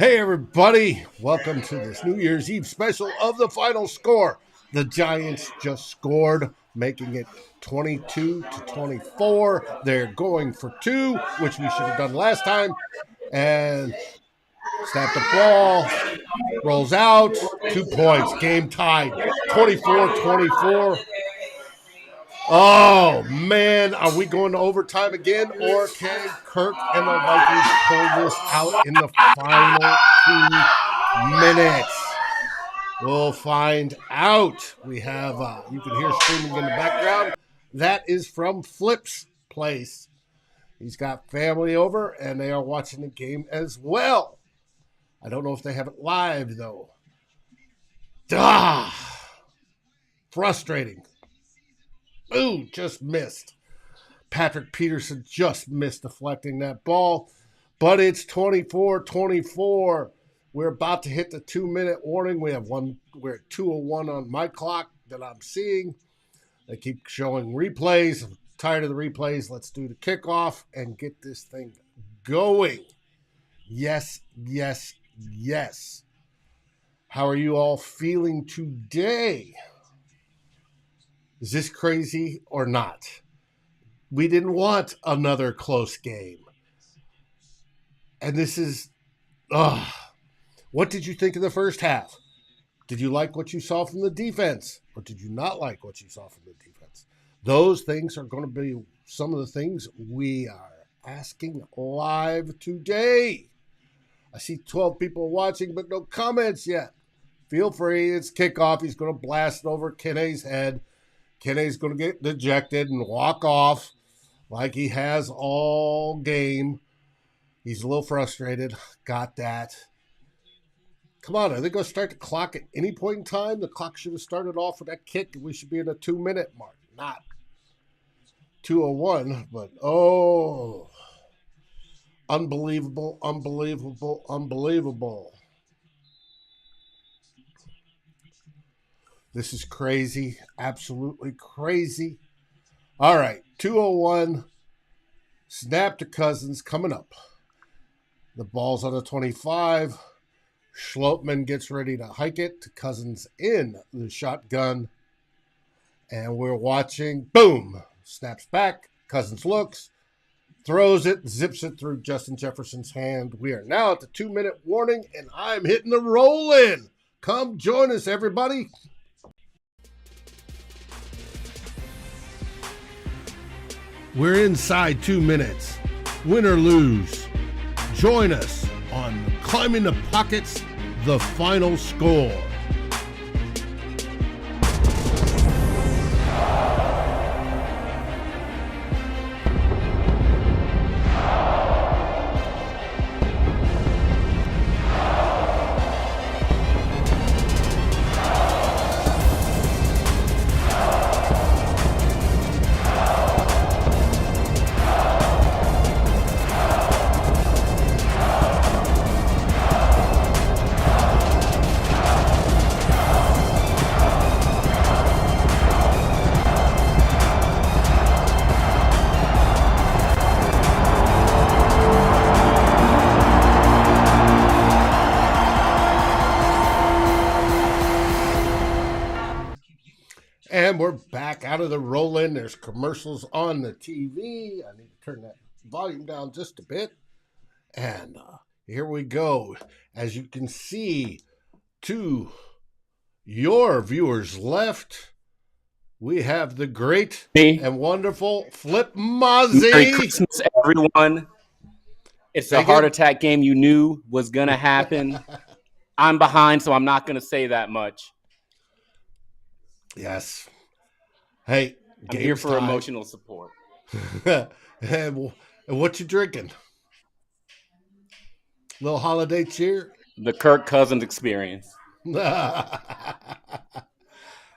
Hey, everybody. Welcome to this New Year's Eve special of the final score. The Giants just scored, making it 22-24. They're going for two, which we should have done last time. And snap the ball, rolls out, 2 points. Game tied, 24-24. Oh, man. Are we going to overtime again? Or can Kirk and the Vikings pull this out in the final 2 minutes? We'll find out. We have, you can hear screaming in the background. That is from Flip's place. He's got family over, and they are watching the game as well. I don't know if they have it live, though. Frustrating. Ooh, just missed. Patrick Peterson just missed deflecting that ball. But it's 24-24. We're about to hit the 2-minute warning. We're at 2:01 on my clock that I'm seeing. They keep showing replays. I'm tired of the replays. Let's do the kickoff and get this thing going. Yes, yes, yes. How are you all feeling today? Is this crazy or not? We didn't want another close game. And this is, what did you think of the first half? Did you like what you saw from the defense? Or did you not like what you saw from the defense? Those things are going to be some of the things we are asking live today. I see 12 people watching, but no comments yet. Feel free. It's kickoff. He's going to blast it over Kenne's head. Kenne's going to get dejected and walk off like he has all game. He's a little frustrated. Got that. Come on, are they going to start the clock at any point in time? The clock should have started off with that kick. We should be in a 2-minute mark, not 2:01. But, unbelievable, unbelievable, unbelievable. This is crazy, absolutely crazy. All right, 2:01, snap to Cousins coming up. The ball's on the 25. Schlotman gets ready to hike it to Cousins in the shotgun. And we're watching, boom, snaps back. Cousins looks, throws it, zips it through Justin Jefferson's hand. We are now at the 2-minute warning, and I'm hitting the roll in. Come join us, everybody. We're inside 2 minutes. Win or lose. Join us on Climbing the Pockets, the final score. And we're back out of the roll-in. There's commercials on the TV. I need to turn that volume down just a bit. And here we go. As you can see, to your viewers left, we have the great and wonderful Flip Mozzie. Merry Christmas, everyone. It's a heart attack game you knew was going to happen. I'm behind, so I'm not going to say that much. Yes. Hey, I'm here for emotional support. And what you drinking? Little holiday cheer? The Kirk Cousins experience. There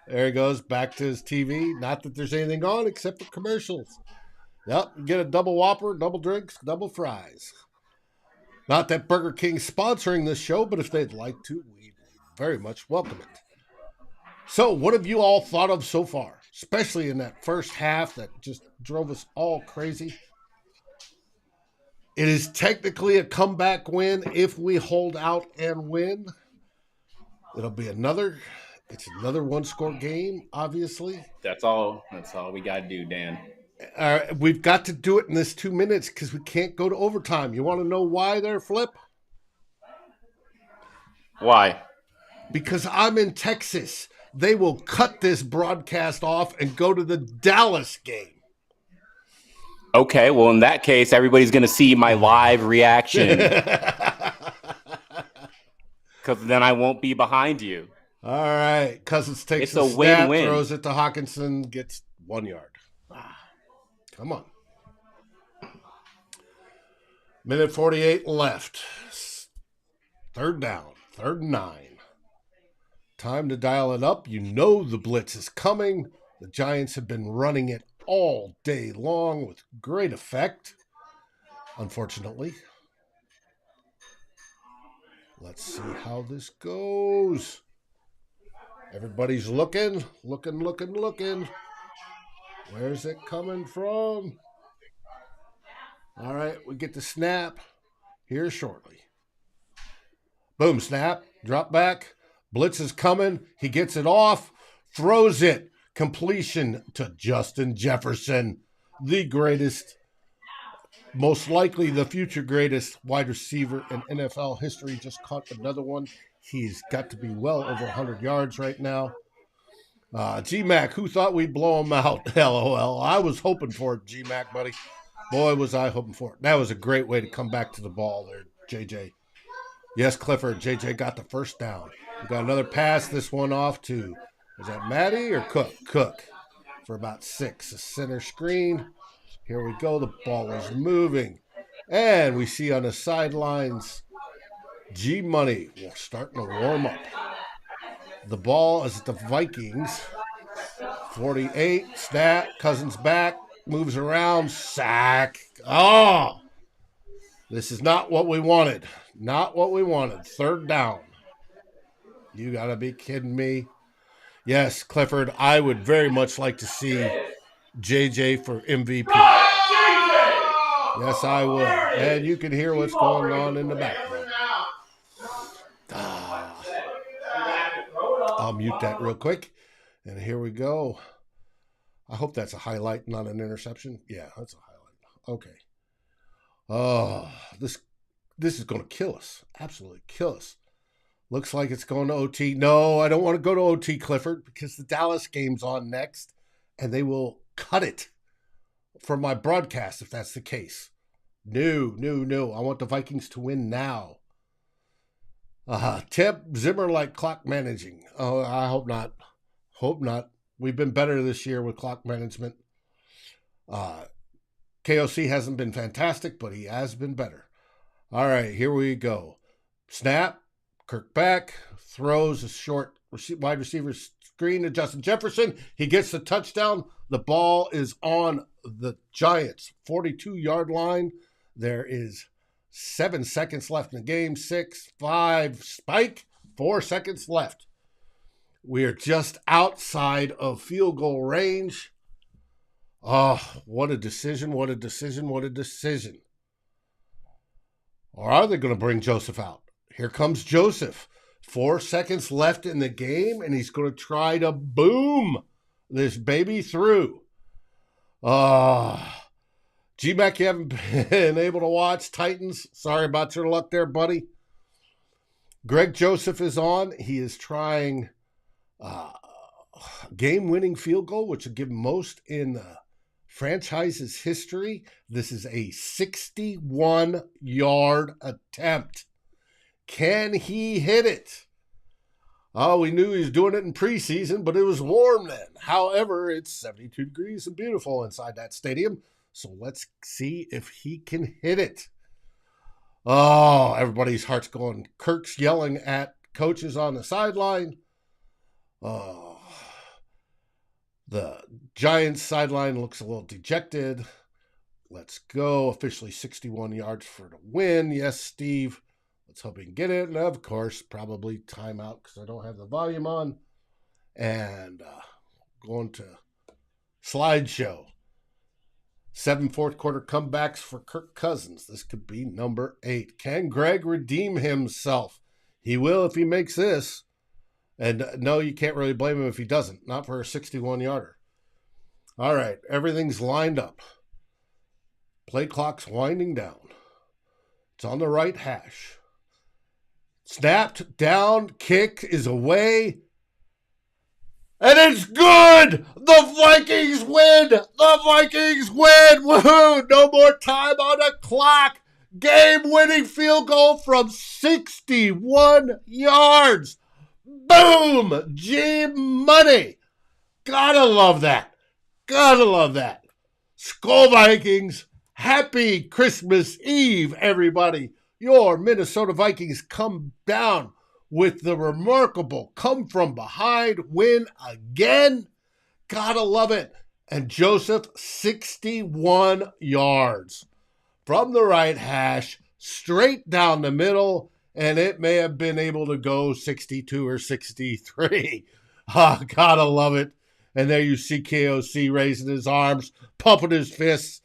he goes, back to his TV. Not that there's anything on except for commercials. Yep, get a double Whopper, double drinks, double fries. Not that Burger King's sponsoring this show, but if they'd like to, we'd very much welcome it. So, what have you all thought of so far? Especially in that first half that just drove us all crazy. It is technically a comeback win if we hold out and win. It'll be another one-score game, obviously. That's all we got to do, Dan. We've got to do it in this 2 minutes because we can't go to overtime. You want to know why there, Flip? Why? Because I'm in Texas. They will cut this broadcast off and go to the Dallas game. Okay, well, in that case, everybody's going to see my live reaction. Because then I won't be behind you. All right. Cousins takes a snap, win-win. Throws it to Hawkinson, gets 1 yard. Come on. Minute 48 left. 3rd down, 3rd and 9. Time to dial it up. You know the blitz is coming. The Giants have been running it all day long with great effect, unfortunately. Let's see how this goes. Everybody's looking. Where's it coming from? All right, we get the snap here shortly. Boom, snap, drop back. Blitz is coming. He gets it off, throws it. Completion to Justin Jefferson, the greatest, most likely the future greatest wide receiver in NFL history. Just caught another one. He's got to be well over 100 yards right now. G-Mac, who thought we'd blow him out? LOL. I was hoping for it, G-Mac, buddy. Boy, was I hoping for it. That was a great way to come back to the ball there, JJ. Yes, Clifford. JJ got the first down. We got another pass. This one off to, is that Maddie or Cook? Cook for about 6. A center screen. Here we go. The ball is moving. And we see on the sidelines, G-Money starting to warm up. The ball is at the Vikings. 48, snap, Cousins back, moves around, sack. Oh, this is not what we wanted. Not what we wanted. 3rd down. You got to be kidding me. Yes, Clifford, I would very much like to see JJ for MVP. Yes, I would. And you can hear what's going on in the background. I'll mute that real quick. And here we go. I hope that's a highlight, not an interception. Yeah, that's a highlight. Okay. Oh, this is going to kill us. Absolutely kill us. Looks like it's going to OT. No, I don't want to go to OT, Clifford, because the Dallas game's on next, and they will cut it from my broadcast if that's the case. No. I want the Vikings to win now. Tip, Zimmer like clock managing. Oh, I hope not. Hope not. We've been better this year with clock management. KOC hasn't been fantastic, but he has been better. All right, here we go. Snap. Kirk back. Throws a short wide receiver screen to Justin Jefferson. He gets the touchdown. The ball is on the Giants' 42-yard line. There is 7 seconds left in the game. 6, 5, spike. 4 seconds left. We are just outside of field goal range. Oh, what a decision, what a decision, what a decision. Or are they going to bring Joseph out? Here comes Joseph. 4 seconds left in the game, and he's going to try to boom this baby through. G-Mac, you haven't been able to watch Titans. Sorry about your luck there, buddy. Greg Joseph is on. He is trying game-winning field goal, which will give most in the franchise's history. This is a 61-yard attempt. Can he hit it? Oh, we knew he was doing it in preseason, but it was warm then. However, it's 72 degrees and beautiful inside that stadium. So let's see if he can hit it. Oh, everybody's heart's going. Kirk's yelling at coaches on the sideline. Oh, the Giants sideline looks a little dejected. Let's go. Officially 61 yards for the win. Yes, Steve. Let's hope he can get it. And of course, probably timeout because I don't have the volume on. And going to slideshow. 7 fourth-quarter comebacks for Kirk Cousins. This could be number 8. Can Greg redeem himself? He will if he makes this. And no, you can't really blame him if he doesn't. Not for a 61-yarder. All right, everything's lined up. Play clock's winding down. It's on the right hash. Snapped, down, kick is away. And it's good! The Vikings win! The Vikings win! Woohoo! No more time on the clock! Game-winning field goal from 61 yards! Boom! G-money! Gotta love that. Gotta love that. Skol Vikings! Happy Christmas Eve, everybody! Your Minnesota Vikings come down with the remarkable come-from-behind win again. Gotta love it. And Joseph, 61 yards from the right hash, straight down the middle, and it may have been able to go 62 or 63. Gotta love it. And there you see KOC raising his arms, pumping his fists.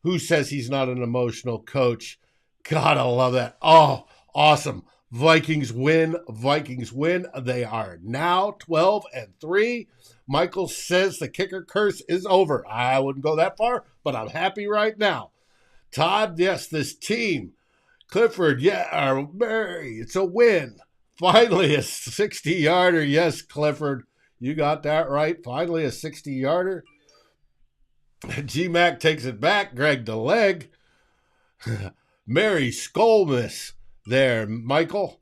Who says he's not an emotional coach? Gotta love that. Oh, awesome. Vikings win. Vikings win. They are now 12-3. Michael says the kicker curse is over. I wouldn't go that far, but I'm happy right now. Todd, yes, this team. Clifford, yeah, Mary, it's a win. Finally a 60-yarder. Yes, Clifford, you got that right. Finally a 60-yarder. G-Mac takes it back. Greg the leg. Mary Skolmas there, Michael.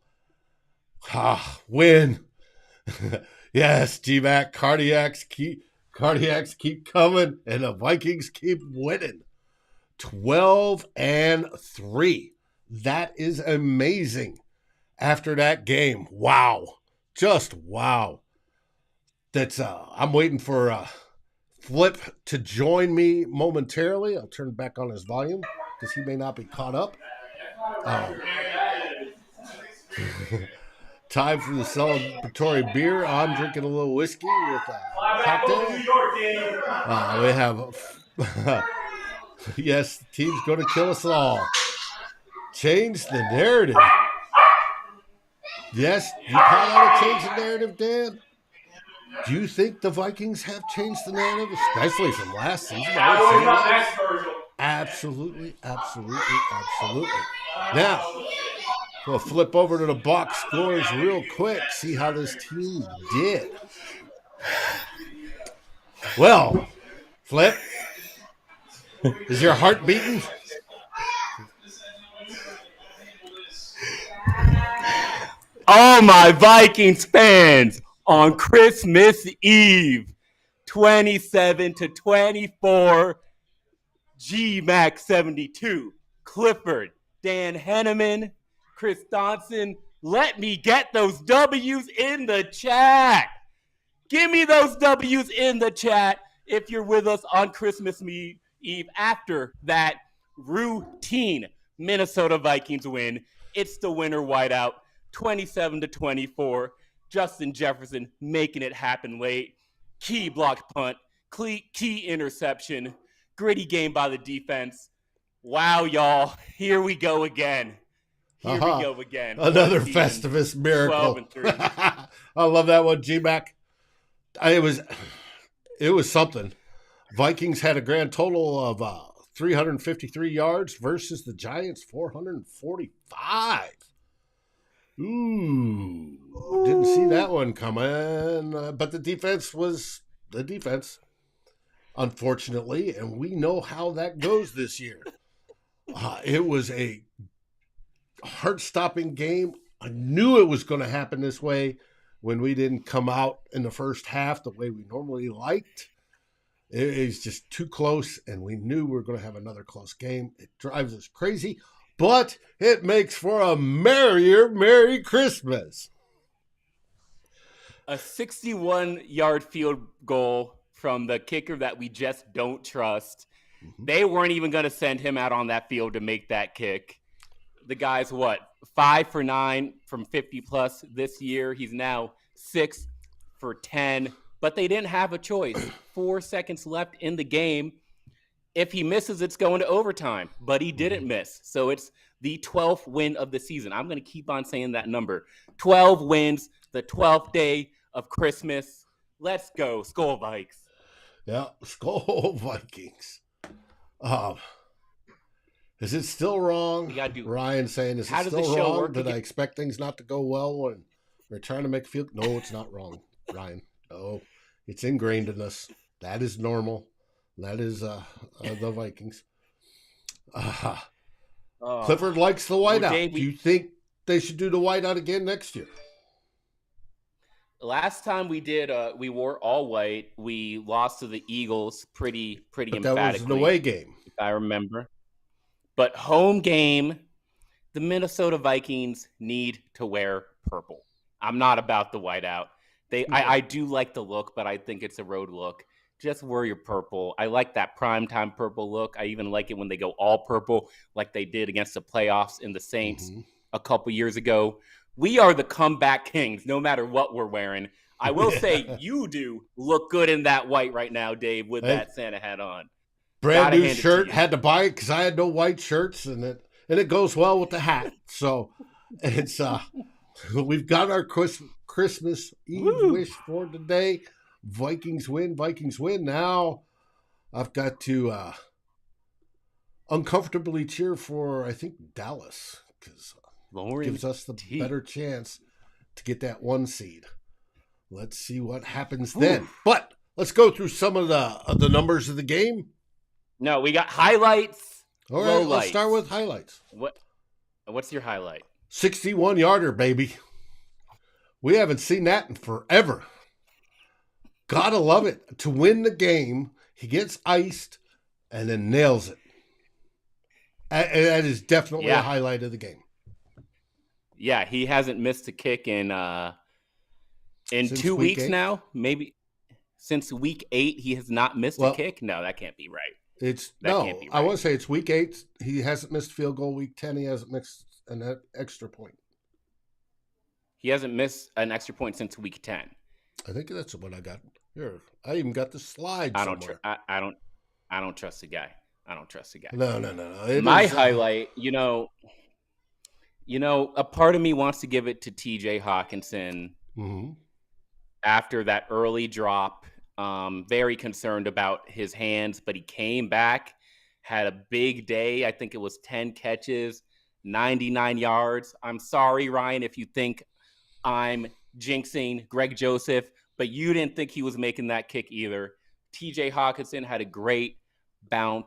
Win. Yes, G-Mac, cardiacs keep coming, and the Vikings keep winning. 12-3. That is amazing. After that game, wow, just wow. That's I'm waiting for Flip to join me momentarily. I'll turn back on his volume because he may not be caught up. Time for the celebratory beer. I'm drinking a little whiskey with a cocktail. We have, yes, the team's going to kill us all. Change the narrative. Yes, you caught how to change the narrative, Dan? Do you think the Vikings have changed the narrative, especially from last season? Absolutely, absolutely, absolutely. Now, we'll flip over to the box scores real quick, see how this team did. Well, Flip, is your heart beating? All my Vikings fans, on Christmas Eve, 27-24, G-Mac 72, Clifford, Dan Henneman, Chris Donson, let me get those W's in the chat. Give me those W's in the chat if you're with us on Christmas Eve after that routine Minnesota Vikings win. It's the winner Whiteout, 27-24. Justin Jefferson making it happen late. Key block punt, key interception, gritty game by the defense. Wow, y'all. Here we go again. We go again. Another Festivus miracle. 12-3. I love that one, G-Mac. It was something. Vikings had a grand total of 353 yards versus the Giants 445. Didn't see that one coming. But the defense was the defense, unfortunately, and we know how that goes this year. It was a heart-stopping game. I knew it was going to happen this way when we didn't come out in the first half the way we normally liked. It is just too close, and we knew we were going to have another close game. It drives us crazy, but it makes for a Merry Christmas. A 61-yard field goal from the kicker that we just don't trust. Mm-hmm. They weren't even going to send him out on that field to make that kick. The guy's 5 for 9 from 50+ this year. He's now 6 for 10, but they didn't have a choice. 4 seconds left in the game. If he misses, it's going to overtime, but he didn't miss. So it's the 12th win of the season. I'm going to keep on saying that number. 12 wins, the 12th day of Christmas. Let's go, Skol Vikes. Yeah, Skol Vikings. Is it still wrong? Ryan saying, is it still wrong? Did I expect things not to go well when we're trying to make a field? No, it's not wrong, Ryan. No, it's ingrained in us. That is normal. That is the Vikings. Clifford likes the whiteout. Do you think they should do the whiteout again next year? Last time we did, we wore all white. We lost to the Eagles pretty emphatically. That was an away game, if I remember. But home game, the Minnesota Vikings need to wear purple. I'm not about the whiteout. I do like the look, but I think it's a road look. Just wear your purple. I like that primetime purple look. I even like it when they go all purple, like they did against the playoffs in the Saints a couple years ago. We are the comeback kings, no matter what we're wearing. I will say you do look good in that white right now, Dave, with that Santa hat on. Brand new shirt. Had to buy it because I had no white shirts, and it goes well with the hat. So it's we've got our Christmas Eve wish for today. Vikings win. Now I've got to uncomfortably cheer for, I think, Dallas, because it gives us the better chance to get that 1 seed. Let's see what happens then. But let's go through some of the numbers of the game. No, we got highlights. All right, let's start with highlights. What's your highlight? 61-yarder, baby. We haven't seen that in forever. Gotta love it. To win the game, he gets iced and then nails it. That is definitely a highlight of the game. Yeah, he hasn't missed a kick in 2 weeks now. Maybe since week 8, he has not missed a kick. No, that can't be right. Can't be right. I want to say it's week 8. He hasn't missed field goal. Week 10, he hasn't missed an extra point. He hasn't missed an extra point since week 10. I think that's what I got here. I even got the slide. I don't trust the guy. No. My highlight, a part of me wants to give it to TJ Hawkinson after that early drop. Very concerned about his hands, but he came back, had a big day. I think it was 10 catches, 99 yards. I'm sorry, Ryan, if you think I'm jinxing Greg Joseph, but you didn't think he was making that kick either. TJ Hawkinson had a great bounce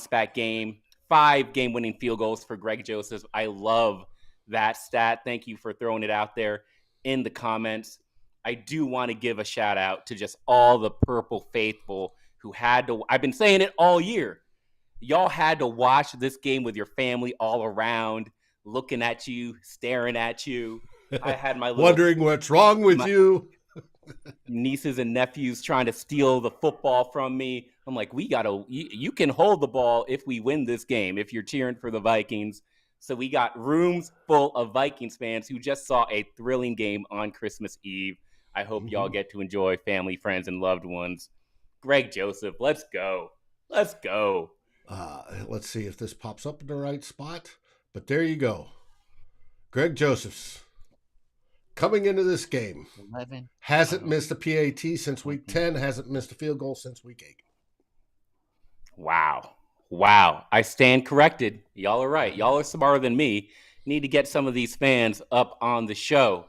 back game. 5 game-winning field goals for Greg Joseph. I love that stat. Thank you for throwing it out there in the comments. I do want to give a shout out to just all the Purple faithful who had to, I've been saying it all year. Y'all had to watch this game with your family all around, looking at you, staring at you. I had my little, wondering what's wrong with you. Nieces and nephews trying to steal the football from me. I'm like, you can hold the ball if we win this game, if you're cheering for the Vikings. So we got rooms full of Vikings fans who just saw a thrilling game on Christmas Eve. I hope y'all get to enjoy family, friends, and loved ones. Greg Joseph, let's go. Let's see if this pops up in the right spot. But there you go. Greg Joseph's coming into this game. 11. Hasn't missed a PAT since week 10. Hasn't missed a field goal since week 8. Wow. I stand corrected. Y'all are right. Y'all are smarter than me. Need to get some of these fans up on the show.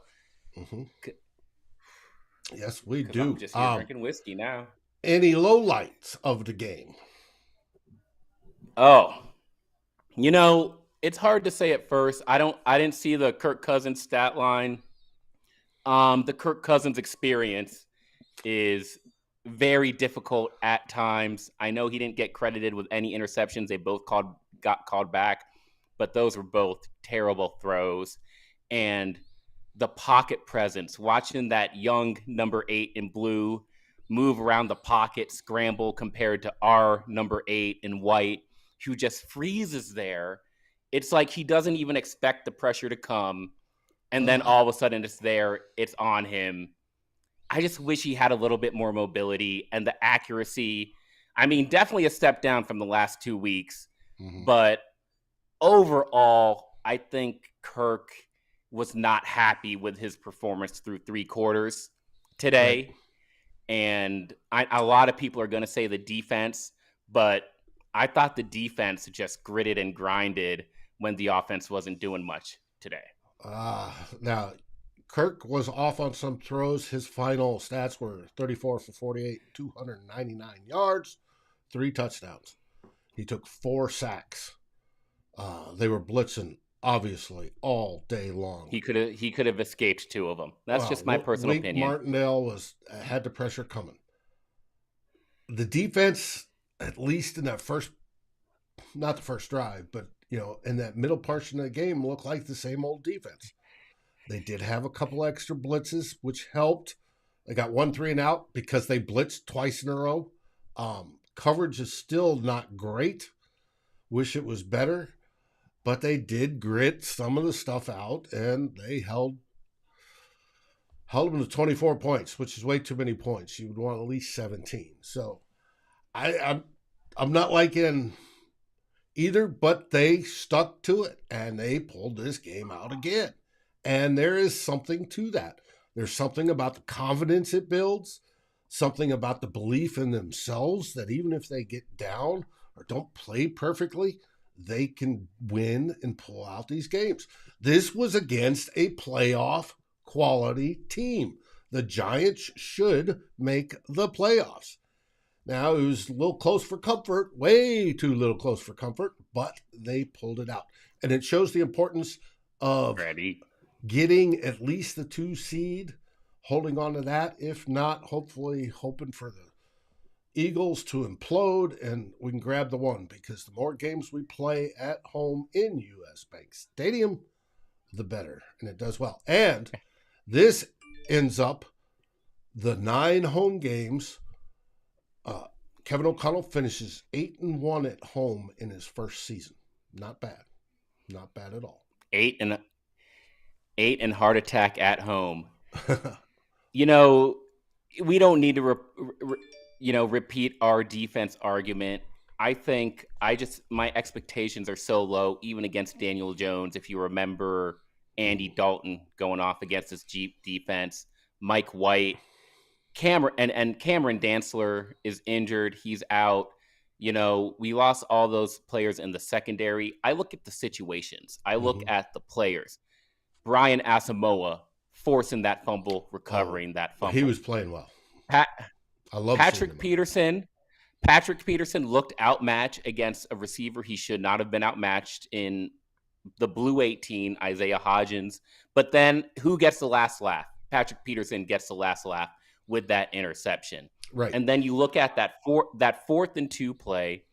Yes, we do. I'm just here drinking whiskey now. Any lowlights of the game? Oh, it's hard to say at first. I didn't see the Kirk Cousins stat line. The Kirk Cousins experience is very difficult at times. I know he didn't get credited with any interceptions. They both got called back, but those were both terrible throws. And the pocket presence, watching that young number 8 in blue move around the pocket, scramble compared to our number 8 in white, who just freezes there. It's like he doesn't even expect the pressure to come. And then all of a sudden it's there, it's on him. I just wish he had a little bit more mobility and the accuracy. I mean, definitely a step down from the last 2 weeks, Mm-hmm. but overall, I think Kirk was not happy with his performance through 3 quarters today. Right. And a lot of people are going to say the defense, but I thought the defense just gritted and grinded when the offense wasn't doing much today. Now, Kirk was off on some throws. His final stats were 34 for 48, 299 yards, 3 touchdowns. He took 4 sacks. They were blitzing, obviously, all day long. He could have escaped 2 of them. That's just my personal opinion. Martindale had the pressure coming. The defense, at least in that not the first drive, but in that middle portion of the game, looked like the same old defense. They did have a couple extra blitzes, which helped. They got 1 3 and out because they blitzed twice in a row. Coverage is still not great. Wish it was better. But they did grit some of the stuff out, and they held them to 24 points, which is way too many points. You would want at least 17. So I'm not liking either, but they stuck to it, and they pulled this game out again. And there is something to that. There's something about the confidence it builds, something about the belief in themselves that even if they get down or don't play perfectly, they can win and pull out these games. This was against a playoff quality team. The Giants should make the playoffs. Now, it was a little close for comfort, way too little close for comfort, but they pulled it out. And it shows the importance of getting at least the 2 seed, holding on to that. If not, hopefully hoping for the Eagles to implode and we can grab the 1, because the more games we play at home in U.S. Bank Stadium, the better. And it does well. And this ends up the 9 home games. Kevin O'Connell finishes 8-1 at home in his first season. Not bad. Not bad at all. 8 and heart attack at home. We don't need to repeat our defense argument. I think my expectations are so low, even against Daniel Jones. If you remember Andy Dalton going off against this Jeep defense, Mike White, Cameron Dantzler is injured. He's out. We lost all those players in the secondary. I look at the situations. I look at the players. Brian Asamoah forcing that fumble, recovering that fumble. He was playing well. I love Patrick Peterson. Patrick Peterson looked outmatched against a receiver he should not have been outmatched in the Blue 18, Isaiah Hodgins. But then who gets the last laugh? Patrick Peterson gets the last laugh with that interception. Right. And then you look at that 4th and 2 play.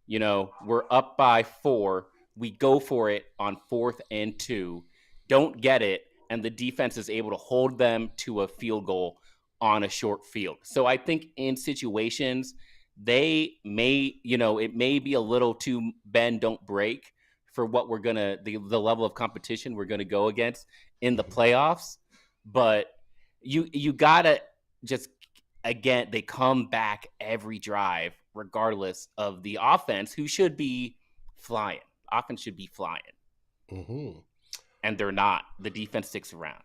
We're up by 4. We go for it on 4th and 2. Don't get it. And the defense is able to hold them to a field goal on a short field. So I think in situations, it may be a little too bend, don't break for what we're going to, the level of competition we're going to go against in the playoffs. But you got to just, again, they come back every drive, regardless of the offense, who should be flying. Offense should be flying. Mm-hmm. And they're not. The defense sticks around.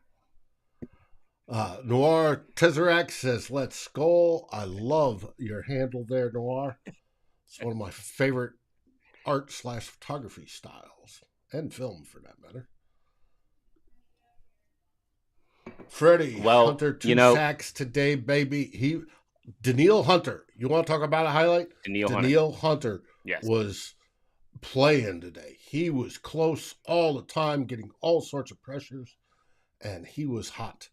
Noir Tesseract says, "Let's go." I love your handle there, Noir. It's one of my favorite art/photography styles, and film for that matter. Freddie Hunter, 2 sacks today, baby. Danielle Hunter. You want to talk about a highlight? Danielle Hunter yes. was playing today. He was close all the time, getting all sorts of pressures, and he was hot.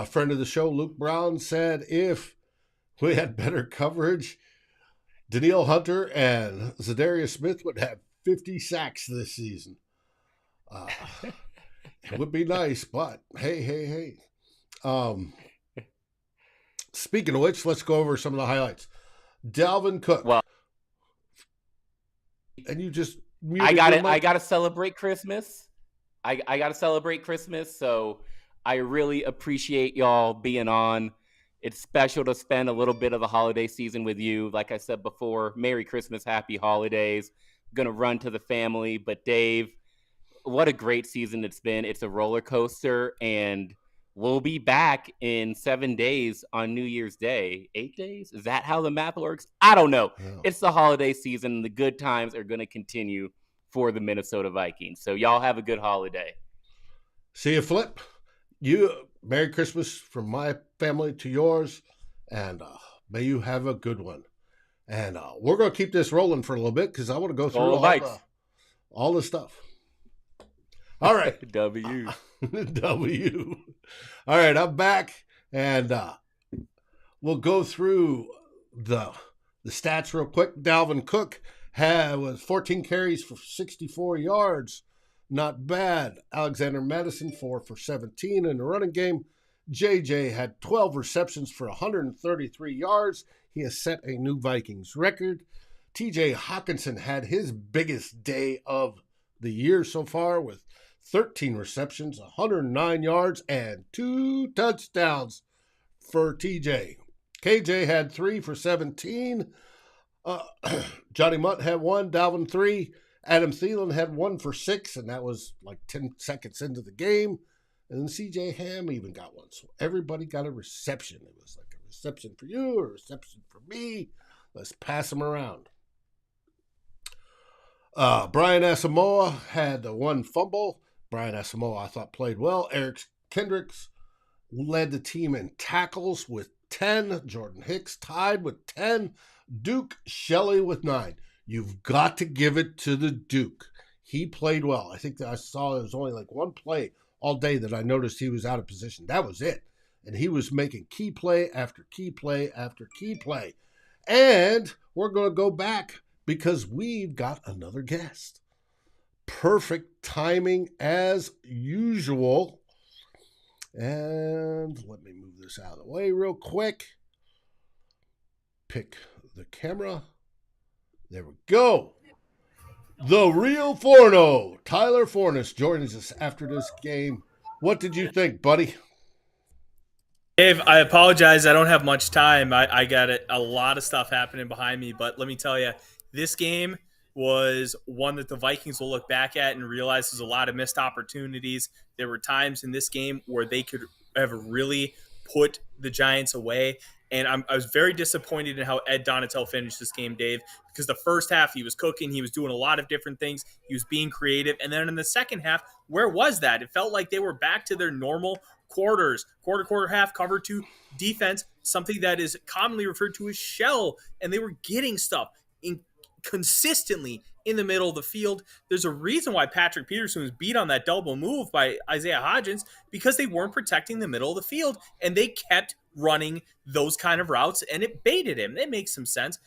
Friend of the show, Luke Brown, said if we had better coverage, Danielle Hunter and Zadarius Smith would have 50 sacks this season. It would be nice, but hey. Speaking of which, let's go over some of the highlights. Dalvin Cook. Well, and you just I got to celebrate Christmas. I got to celebrate Christmas, so I really appreciate y'all being on. It's special to spend a little bit of the holiday season with you. Like I said before, Merry Christmas, Happy Holidays. Gonna run to the family. But Dave, what a great season it's been. It's a roller coaster, and we'll be back in 7 days on New Year's Day. 8 days? Is that how the math works? I don't know. Yeah. It's the holiday season, and the good times are going to continue for the Minnesota Vikings. So y'all have a good holiday. See you, Flip. Merry Christmas from my family to yours, and may you have a good one. And we're going to keep this rolling for a little bit because I want to go through all the stuff. All right. W. W. All right, I'm back, and we'll go through the stats real quick. Dalvin Cook was 14 carries for 64 yards. Not bad. Alexander Madison, 4 for 17 in the running game. JJ had 12 receptions for 133 yards. He has set a new Vikings record. TJ Hawkinson had his biggest day of the year so far with 13 receptions, 109 yards, and 2 touchdowns for TJ. KJ had 3 for 17. Johnny Mutt had 1. Dalvin 3. Adam Thielen had 1 for 6, and that was like 10 seconds into the game. And then CJ Ham even got 1. So everybody got a reception. It was like a reception for you, a reception for me. Let's pass them around. Brian Asamoah had 1 fumble. Brian Asamoah, I thought, played well. Eric Kendricks led the team in tackles with 10. Jordan Hicks tied with 10. Duke Shelley with 9. You've got to give it to the Duke. He played well. I think that I saw it was only like one play all day that I noticed he was out of position. That was it. And he was making key play after key play after key play. And we're going to go back because we've got another guest. Perfect timing as usual. And let me move this out of the way real quick. Pick the camera. There we go. The real Forno, Tyler Fornes, joins us after this game. What did you think, buddy? Dave, I apologize. I don't have much time. I got a lot of stuff happening behind me, but let me tell you, this game was one that the Vikings will look back at and realize there's a lot of missed opportunities. There were times in this game where they could have really put the Giants away. And I was very disappointed in how Ed Donatel finished this game, Dave, because the first half he was cooking. He was doing a lot of different things. He was being creative. And then in the second half, where was that? It felt like they were back to their normal quarters, quarter, half, cover 2 defense, something that is commonly referred to as shell. And they were getting stuff consistently in the middle of the field. There's a reason why Patrick Peterson was beat on that double move by Isaiah Hodgins, because they weren't protecting the middle of the field, and they kept running those kind of routes, and it baited him. It makes some sense.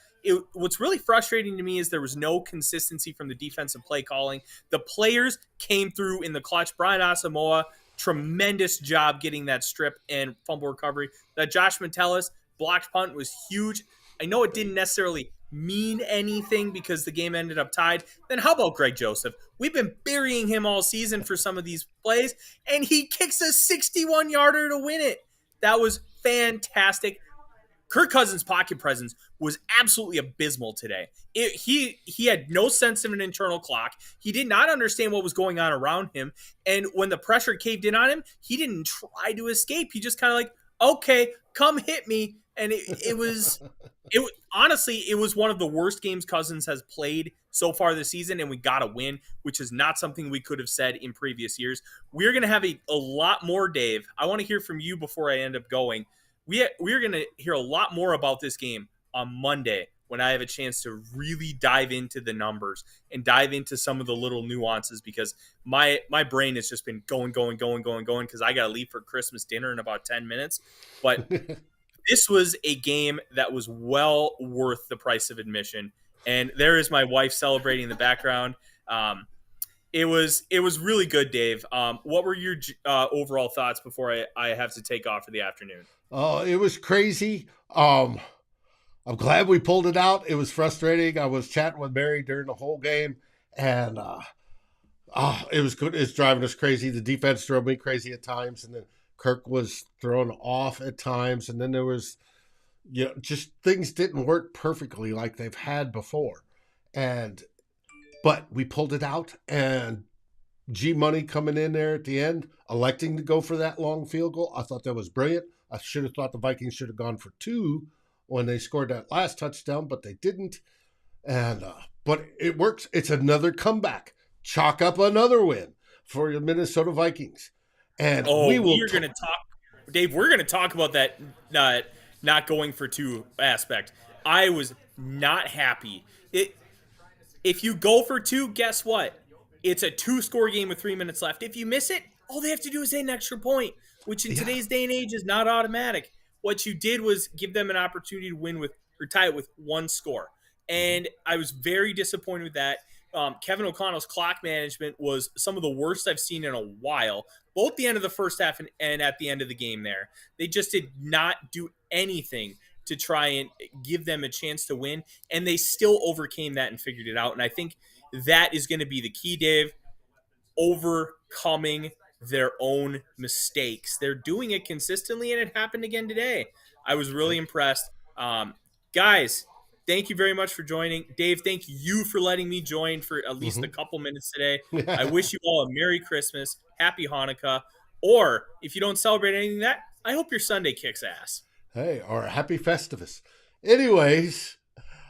What's really frustrating to me is there was no consistency from the defensive play calling. The players came through in the clutch. Brian Asamoah, tremendous job getting that strip and fumble recovery. That Josh Metellus blocked punt was huge. I know it didn't necessarily mean anything because the game ended up tied. Then how about Greg Joseph? We've been burying him all season for some of these plays, and he kicks a 61-yarder to win it. That was fantastic. Kirk Cousins' pocket presence was absolutely abysmal today. He had no sense of an internal clock. He did not understand what was going on around him. And when the pressure caved in on him, he didn't try to escape. He just kind of like, okay, come hit me. And it was honestly, it was one of the worst games Cousins has played so far this season, and we got a win, which is not something we could have said in previous years. We're going to have a lot more, Dave. I want to hear from you before I end up going. We're going to hear a lot more about this game on Monday when I have a chance to really dive into the numbers and dive into some of the little nuances, because my brain has just been going because I got to leave for Christmas dinner in about 10 minutes. But this was a game that was well worth the price of admission. And there is my wife celebrating in the background. It was really good, Dave. What were your overall thoughts before I have to take off for the afternoon? It was crazy. I'm glad we pulled it out. It was frustrating. I was chatting with Mary during the whole game, and it was good. It's driving us crazy. The defense drove me crazy at times, and then Kirk was thrown off at times, and then there was, just things didn't work perfectly like they've had before. But we pulled it out, and G Money coming in there at the end, electing to go for that long field goal. I thought that was brilliant. I should have thought the Vikings should have gone for 2 when they scored that last touchdown, but they didn't. And but it works. It's another comeback. Chalk up another win for the Minnesota Vikings. And we're going to talk, Dave. We're going to talk about that not going for 2 aspect. I was not happy. If you go for 2, guess what? It's a 2-score game with 3 minutes left. If you miss it, all they have to do is hit an extra point, which in today's day and age is not automatic. What you did was give them an opportunity to win or tie it with 1 score. And I was very disappointed with that. Kevin O'Connell's clock management was some of the worst I've seen in a while, both the end of the first half and at the end of the game there. They just did not do anything to try and give them a chance to win, and they still overcame that and figured it out. And I think that is going to be the key, Dave, overcoming their own mistakes. They're doing it consistently, and it happened again today. I was really impressed. Guys, thank you very much for joining. Dave, thank you for letting me join for at least a couple minutes today. I wish you all a Merry Christmas, Happy Hanukkah, or if you don't celebrate anything that, I hope your Sunday kicks ass. Hey, or a Happy Festivus. Anyways,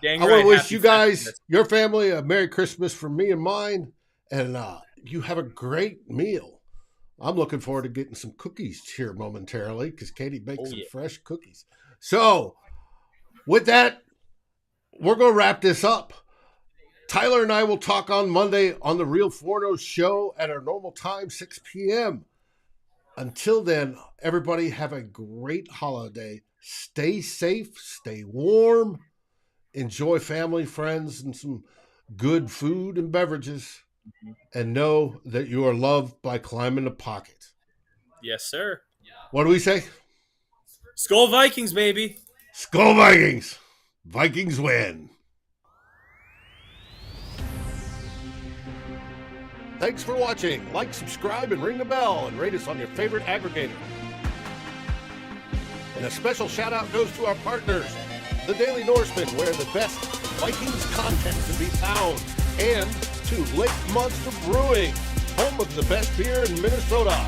Dang I right, want to wish Happy you guys, Festivus. your family, a Merry Christmas from me and mine, and you have a great meal. I'm looking forward to getting some cookies here momentarily because Katie baked some fresh cookies. So, with that, we're going to wrap this up. Tyler and I will talk on Monday on the Real Forno show at our normal time, 6 p.m. Until then, everybody have a great holiday. Stay safe, stay warm, enjoy family, friends, and some good food and beverages, and know that you are loved by Climbing the Pocket. Yes, sir. What do we say? Skol Vikings, baby. Skol Vikings. Vikings win. Thanks for watching. Like, subscribe, and ring the bell, and rate us on your favorite aggregator. And a special shout out goes to our partners, the Daily Norseman, where the best Vikings content can be found, and to Lake Monster Brewing, home of the best beer in Minnesota.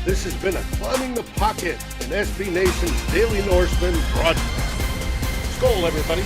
This has been a Climbing the Pocket and SB Nation's Daily Norseman broadcast. Skol, everybody.